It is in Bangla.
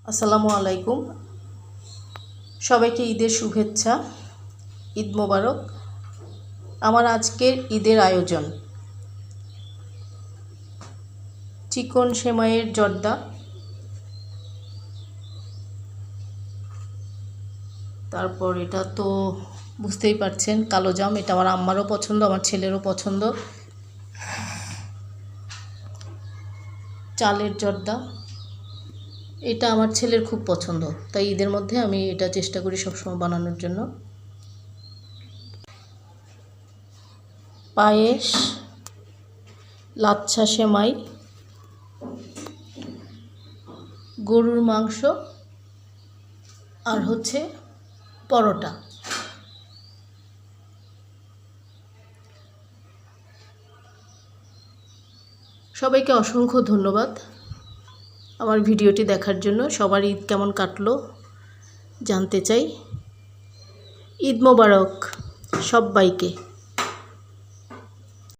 আসসালামু আলাইকুম। সবাইকে ঈদের শুভেচ্ছা। ঈদ মোবারক। আমার আজকের ঈদের আয়োজন চিকন সেমাইয়ের জর্দা, তারপর এটা তো বুঝতেই পারছেন কালো জাম, এটা আমার আম্মারও পছন্দ, আমার ছেলেরও পছন্দ। চালের জর্দা, এটা আমার ছেলের খুব পছন্দ, তাই ঈদের মধ্যে আমি এটা চেষ্টা করি সবসময় বানানোর জন্য। পায়েস, লাচ্ছা সেমাই, গরুর মাংস আর হচ্ছে পরোটা। সবাইকে অসংখ্য ধন্যবাদ আমার ভিডিওটি দেখার জন্য। সবার ঈদ কেমন কাটলো জানতে চাই। ঈদ মোবারক সবাইকে।